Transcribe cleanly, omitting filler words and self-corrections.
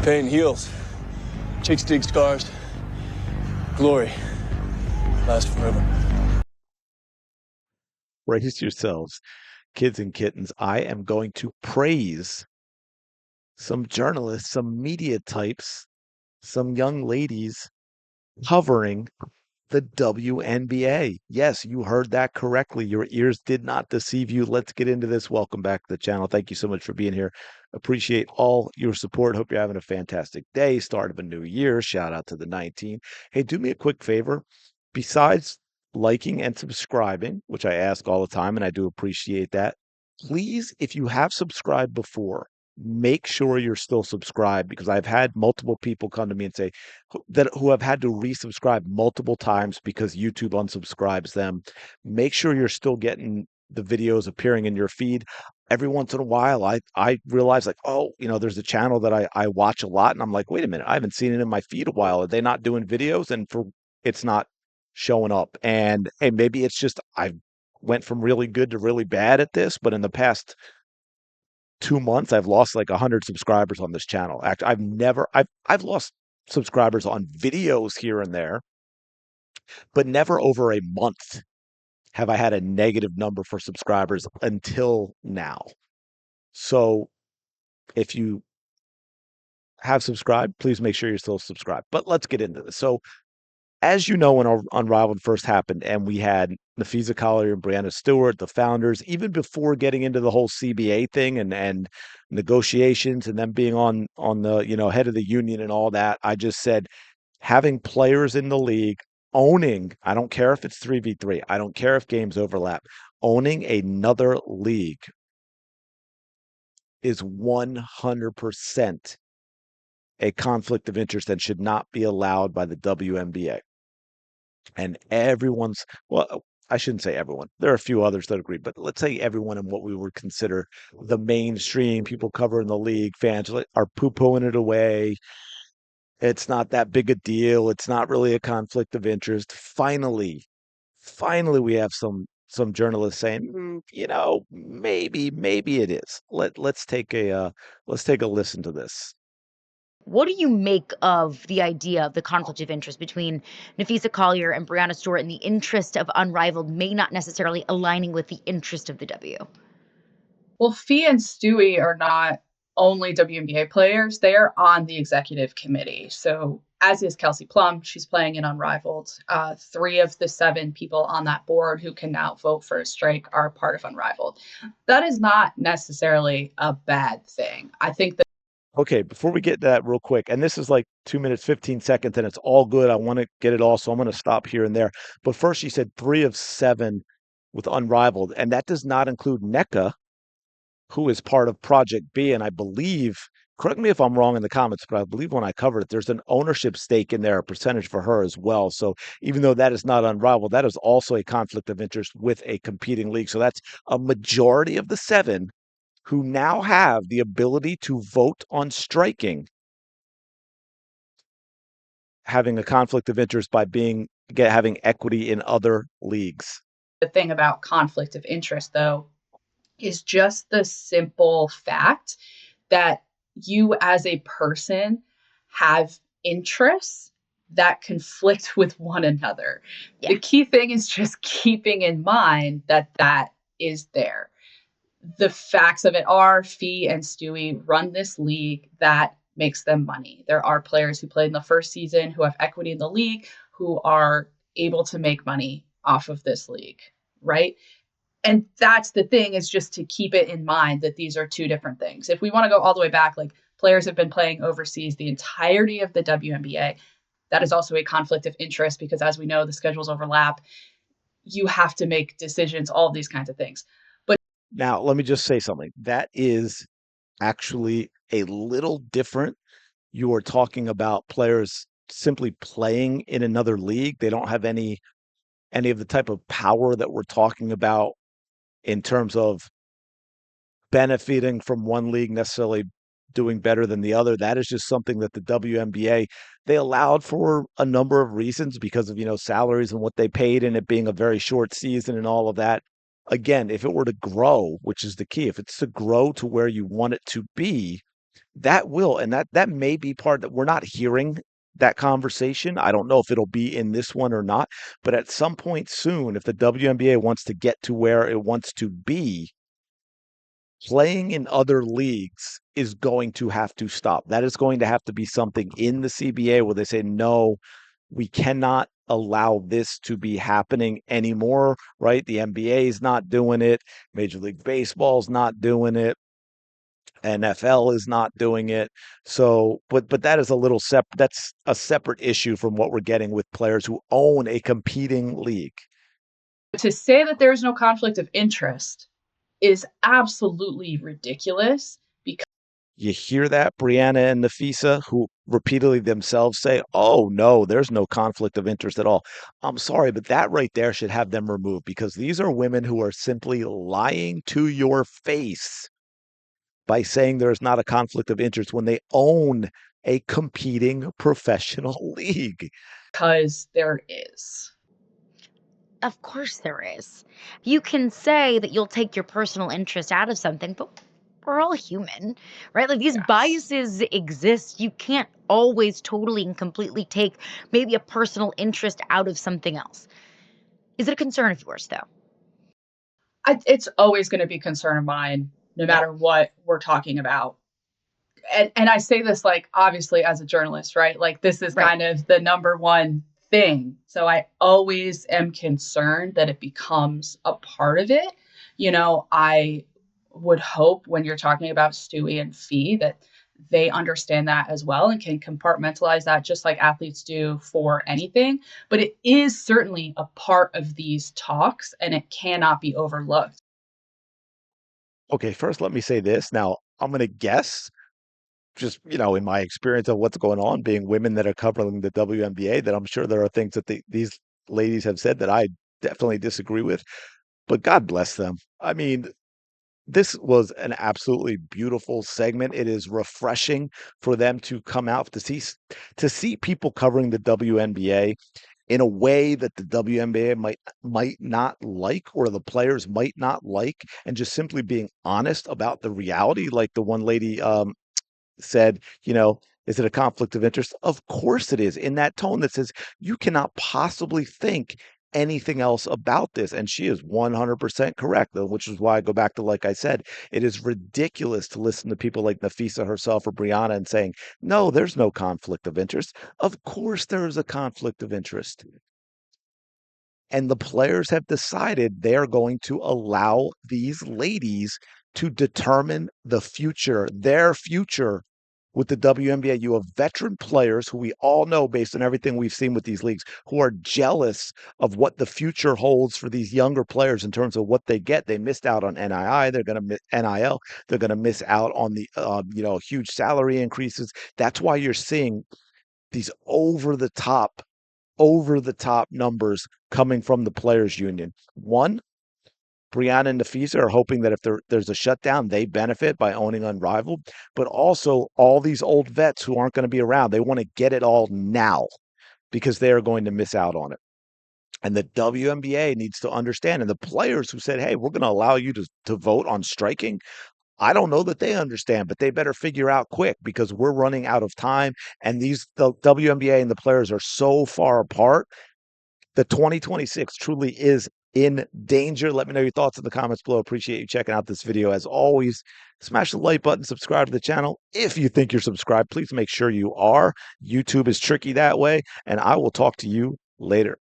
Pain heals. Chicks dig scars. Glory lasts forever. Brace yourselves, kids and kittens. I am going to praise some journalists, some media types, some young ladies covering the WNBA. Yes, you heard that correctly. Your ears did not deceive you. Let's get into this. Welcome back to the channel. Thank you so much for being here. Appreciate all your support. Hope you're having a fantastic day. Start of a new year. Shout out to the 19. Hey, do me a quick favor. Besides liking and subscribing, which I ask all the time, and I do appreciate that, please, if you have subscribed before, make sure you're still subscribed because I've had multiple people come to me and say, who have had to resubscribe multiple times because YouTube unsubscribes them. Make sure you're still getting the videos appearing in your feed. Every once in a while, I realize like, oh, there's a channel that I watch a lot, and I'm like, wait a minute, I haven't seen it in my feed a while. Are they not doing videos? And it's not showing up. And hey, maybe it's just I went from really good to really bad at this, but in the past 2 months, I've lost like 100 subscribers on this channel. Actually, I've lost subscribers on videos here and there, but never over a month have I had a negative number for subscribers until now. So if you have subscribed, please make sure you're still subscribed. But let's get into this. So as you know, when Unrivaled first happened, and we had Napheesa, Collier, and Breanna Stewart, the founders, even before getting into the whole CBA thing and negotiations and them being on the head of the union and all that, I just said having players in the league owning, I don't care if it's 3v3, I don't care if games overlap, owning another league is 100% a conflict of interest and should not be allowed by the WNBA. And well, I shouldn't say everyone. There are a few others that agree, but let's say everyone in what we would consider the mainstream people covering the league, fans are poo-pooing it away. It's not that big a deal. It's not really a conflict of interest. Finally, we have some journalists saying, maybe it is. Let's take a listen to this. What do you make of the idea of the conflict of interest between Napheesa Collier and Breanna Stewart and the interest of Unrivaled may not necessarily aligning with the interest of the W? Well, Fee and Stewie are not only WNBA players, they are on the executive committee. So, as is Kelsey Plum, she's playing in Unrivaled. 3 of the 7 people on that board who can now vote for a strike are part of Unrivaled. That is not necessarily a bad thing. I think that. Okay, before we get to that real quick, and this is like 2 minutes, 15 seconds, and it's all good. I want to get it all, so I'm going to stop here and there. But first, you said 3 of 7 with Unrivaled, and that does not include NECA, who is part of Project B. And I believe, correct me if I'm wrong in the comments, but I believe when I covered it, there's an ownership stake in there, a percentage for her as well. So even though that is not Unrivaled, that is also a conflict of interest with a competing league. So that's a majority of the 7 who now have the ability to vote on striking, having a conflict of interest by having equity in other leagues. The thing about conflict of interest, though, is just the simple fact that you as a person have interests that conflict with one another. Yeah. The key thing is just keeping in mind that that is there. The facts of it are Fee and Stewie run this league that makes them money. There are players who played in the first season who have equity in the league who are able to make money off of this league, right? And that's the thing, is just to keep it in mind that these are 2 different things. If we want to go all the way back, like players have been playing overseas the entirety of the WNBA. That is also a conflict of interest because, as we know, the schedules overlap. You have to make decisions, all of these kinds of things. But now, let me just say something. That is actually a little different. You are talking about players simply playing in another league. They don't have any of the type of power that we're talking about in terms of benefiting from one league necessarily doing better than the other. That is just something that the WNBA, they allowed for a number of reasons because of, salaries and what they paid and it being a very short season and all of that. Again, if it were to grow, which is the key, if it's to grow to where you want it to be, That will, and that may be part that we're not hearing that conversation. I don't know if it'll be in this one or not, but at some point soon, if the WNBA wants to get to where it wants to be, playing in other leagues is going to have to stop. That is going to have to be something in the CBA where they say, no, we cannot allow this to be happening anymore, right? The NBA is not doing it. Major League Baseball is not doing it. NFL is not doing it. So, but that is a little separate. That's a separate issue from what we're getting with players who own a competing league. To say that there is no conflict of interest is absolutely ridiculous because You hear that, Breanna and Napheesa, who repeatedly themselves say, oh, no, there's no conflict of interest at all. I'm sorry, but that right there should have them removed because these are women who are simply lying to your face by saying there's not a conflict of interest when they own a competing professional league. there is. Of course there is. You can say that you'll take your personal interest out of something, but we're all human, right? Like these Yes. biases exist. You can't always totally and completely take maybe a personal interest out of something else. Is it a concern of yours, though? It's always going to be a concern of mine, no matter what we're talking about. And I say this like obviously as a journalist, right? Like this is Right. kind of the number one thing. So I always am concerned that it becomes a part of it. I would hope when you're talking about Stewie and Fee that they understand that as well and can compartmentalize that just like athletes do for anything. But it is certainly a part of these talks and it cannot be overlooked. Okay, first, let me say this. Now, I'm going to guess, just, in my experience of what's going on, being women that are covering the WNBA, that I'm sure there are things that these ladies have said that I definitely disagree with, but God bless them. I mean, this was an absolutely beautiful segment. It is refreshing for them to come out to see people covering the WNBA in a way that the WNBA might not like or the players might not like, and just simply being honest about the reality. Like the one lady said, is it a conflict of interest? Of course it is, in that tone that says you cannot possibly think anything else about this. And she is 100% correct, though, which is why I go back to, like I said, it is ridiculous to listen to people like Napheesa herself or Breanna and saying, no, there's no conflict of interest. Of course there is a conflict of interest. And the players have decided they're going to allow these ladies to determine the future, their future with the WNBA. You have veteran players who we all know, based on everything we've seen with these leagues, who are jealous of what the future holds for these younger players in terms of what they get. They missed out on NII. They're going to miss NIL. They're going to miss out on the huge salary increases. That's why you're seeing these over the top numbers coming from the players union. One, Breanna and Napheesa are hoping that if there's a shutdown, they benefit by owning Unrivaled, but also all these old vets who aren't going to be around, they want to get it all now because they are going to miss out on it. And the WNBA needs to understand, and the players who said, hey, we're going to allow you to vote on striking, I don't know that they understand, but they better figure out quick because we're running out of time. And the WNBA and the players are so far apart. The 2026 truly is in danger. Let me know your thoughts in the comments below. Appreciate you checking out this video. As always, smash the like button, subscribe to the channel. If you think you're subscribed, please make sure you are. YouTube is tricky that way, and I will talk to you later.